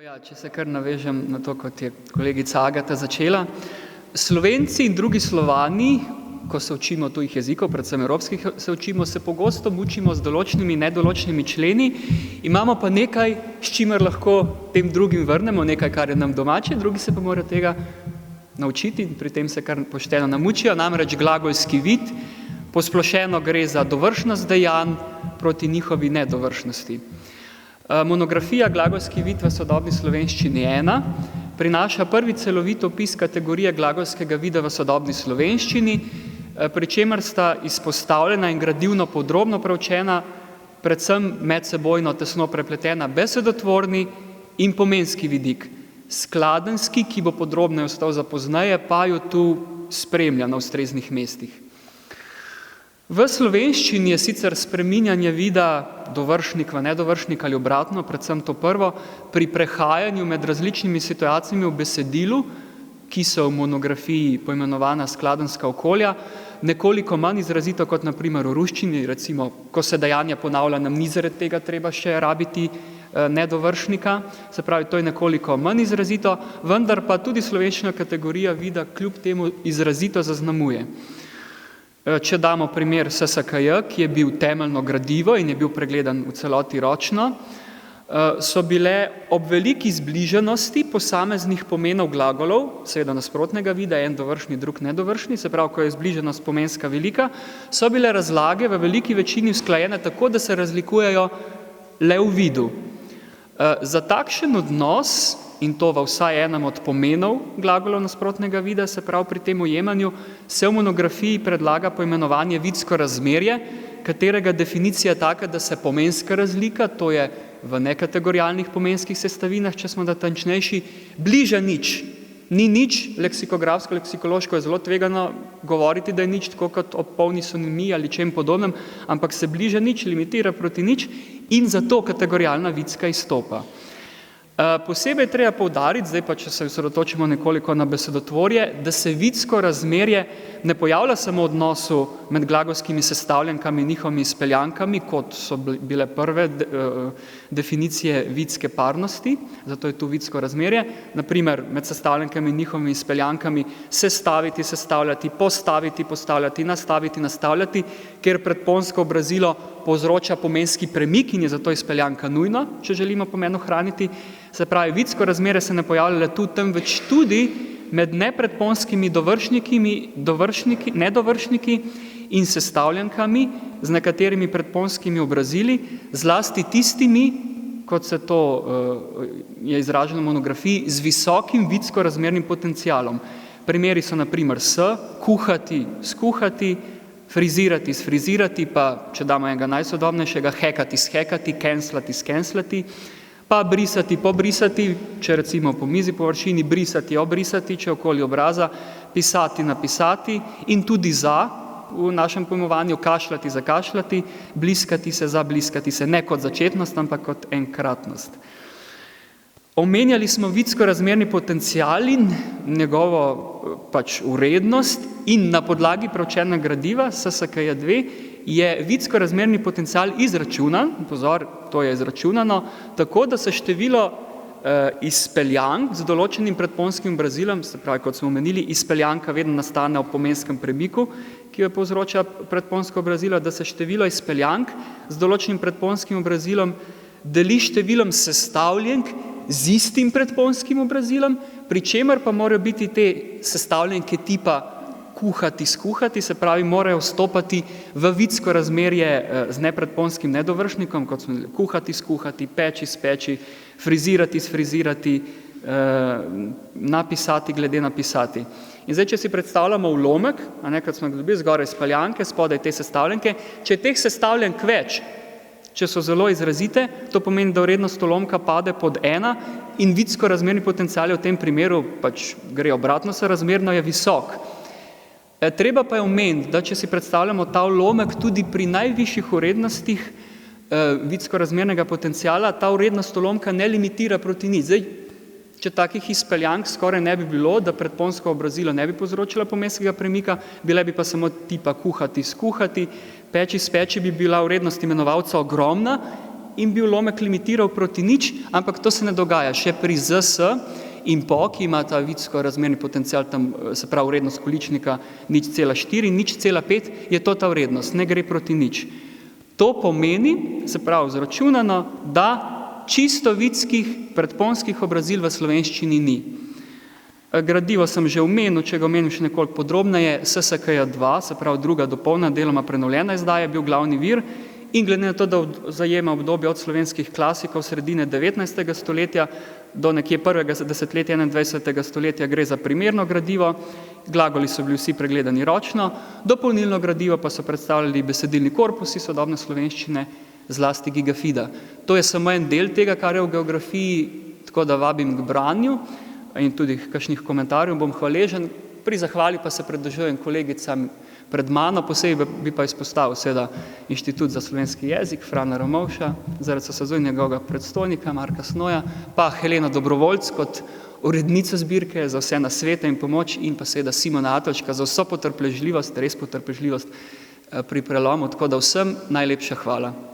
Ja, če se kar navežem na to, kot je kolegica Agata začela. Slovenci in drugi Slovani, ko se učimo tujih jezikov, predvsem evropskih se učimo, se pogosto mučimo z določenimi nedoločenimi členi, imamo pa nekaj, s čimer lahko tem drugim vrnemo, nekaj, kar je nam domače, drugi se pa morajo tega naučiti in pri tem se kar pošteno namučijo, namreč glagolski vid, posplošeno gre za dovršnost dejanj proti njihovi nedovršnosti. Monografija Glagolski vid v sodobni slovenščini 1 prinaša prvi celovit opis kategorije glagolskega vida v sodobni slovenščini, pri čemer sta izpostavljena in gradivno podrobno preučena, predvsem medsebojno tesno prepletena besedotvorni in pomenski vidik. Skladenski, ki bo podrobneje ostal za pozneje, pa jo tu spremlja na ustreznih mestih. V slovenščini je sicer spreminjanje vida dovršnik v nedovršnik ali obratno, predvsem to prvo, pri prehajanju med različnimi situacijami v besedilu, ki so v monografiji poimenovana skladenska okolja, nekoliko manj izrazito kot na primer v ruščini, recimo, ko se dejanja ponavlja, nam ni zaradi tega treba še rabiti nedovršnika, se pravi, to je nekoliko manj izrazito, vendar pa tudi slovenščina kategorija vida kljub temu izrazito zaznamuje. Če damo primer SSKJ, ki je bil temeljno gradivo in je bil pregledan v celoti ročno, so bile ob veliki zbližanosti posameznih pomenov glagolov, seveda nasprotnega vida, en dovršni, drug nedovršni, se pravi, ko je zbližanost pomenska velika, so bile razlage v veliki večini usklajene tako, da se razlikujejo le v vidu. Za takšen odnos, in to v vsaj enem od pomenov glagolov nasprotnega vida, se pravi pri tem ujemanju, se v monografiji predlaga poimenovanje vidsko razmerje, katerega definicija je taka, da se pomenska razlika, to je v nekategorialnih pomenskih sestavinah, če smo natančnejši, bliža nič. Ni nič, leksikografsko, leksikološko je zelo tvegano govoriti, da je nič, tako kot ob polni sonimiji ali čem podobnem, ampak se bliža nič, limitira proti nič in zato kategorialna vidska izstopa. Posebej treba poudariti, zdaj pa če se osredotočimo nekoliko na besedotvorje, da se vidsko razmerje ne pojavlja samo v odnosu med glagolskimi sestavljankami in njihovimi izpeljankami, kot so bile prve definicije vidske parnosti, zato je tu vidsko razmerje, na primer med sestavljankami in njihovimi izpeljankami sestaviti, sestavljati, postaviti, postavljati, nastaviti, nastavljati, ker predponsko obrazilo povzroča pomenski premik in je zato izpeljanka nujna, če želimo pomen ohraniti. Se pravi, vidsko razmerje se ne pojavlja le tu, temveč tudi med nepredponskimi nedovršniki in sestavljankami z nekaterimi predponskimi obrazili, zlasti tistimi, kot se to je izraženo v monografiji, z visokim vidsko razmernim potencialom. Primeri so na primer kuhati, skuhati, frizirati, sfrizirati, pa, če damo enega najsodobnejšega, hekati, skekati, kenslati, skenslati, pa brisati, pobrisati, če recimo po mizi površini, brisati, obrisati, če okoli obraza, pisati, napisati in tudi v našem pojmovanju kašljati, zakašljati, bliskati se, zabliskati se, ne kot začetnost, ampak kot enkratnost. Omenjali smo vidsko razmerni potencial in njegovo vrednost in na podlagi preučenega gradiva SSKJ2 je vidsko razmerni potencial izračunan, pozor, to je izračunano, tako da se število izpeljank z določenim predponskim obrazilom, se pravi, kot smo omenili, izpeljanka vedno nastane ob pomenskem premiku, ki jo povzroča predponsko obrazilo, da se število izpeljank z določenim predponskim obrazilom deli številom sestavljenk z istim predponskim obrazilom, pri čemer pa morajo biti te sestavljenke tipa kuhati, skuhati, se pravi, morajo vstopati v vidsko razmerje z nepredponskim nedovršnikom, kot smo kuhati, skuhati, peči, speči, frizirati, sfrizirati, napisati, glede napisati. In zdaj, če si predstavljamo ulomek, kot smo dobili zgoraj izpeljanke, spodaj te sestavljenke, če teh sestavljenk več, če so zelo izrazite, to pomeni, da vrednost ulomka pade pod 1 in vidsko razmerni potencial v tem primeru gre obratno sorazmerno, je visok. Treba pa je omeniti, da če si predstavljamo ta ulomek tudi pri najvišjih vrednostih vidsko razmernega potenciala, ta vrednost ulomka ne limitira proti nič. Zdaj, če takih izpeljank skoraj ne bi bilo, da predponsko obrazilo ne bi povzročilo pomenskega premika, bile bi pa samo tipa kuhati, skuhati, peči, speči bi bila vrednost imenovalca ogromna in bi ulomek limitiral proti nič, ampak to se ne dogaja. Še pri ZS in PO, ki ima ta vitsko razmerni potencial, tam, se pravi vrednost količnika 0,4 in 0,5, je to ta vrednost, ne gre proti nič. To pomeni, se pravi zračunano, da čisto vitskih predponskih obrazil v slovenščini ni. Gradivo sem že omenil, če ga omenim še nekoliko podrobneje, SSKJ-2, se pravi druga dopolnjena, deloma prenovljena izdaja, je bil glavni vir in glede na to, da zajema obdobje od slovenskih klasikov sredine 19. stoletja do nekje prvega desetletja 21. stoletja gre za primerno gradivo, glagoli so bili vsi pregledani ročno, dopolnilno gradivo pa so predstavljali besedilni korpusi sodobne slovenščine, zlasti Gigafida. To je samo en del tega, kar je v geografiji, tako da vabim k branju in tudi kakšnih komentarjev bom hvaležen. Pri zahvali pa se pridružujem kolegicam pred mano, posebej bi pa izpostavil seveda Inštitut za slovenski jezik, Frana Ramovša, zaradi SSZU in njegovega predstojnika Marka Snoja, pa Helena Dobrovoljc kot urednico zbirke za vse nasvete in pomoč in pa seveda Simona Atelčka za vso potrpežljivost, res potrpežljivost pri prelomu, tako da vsem najlepša hvala.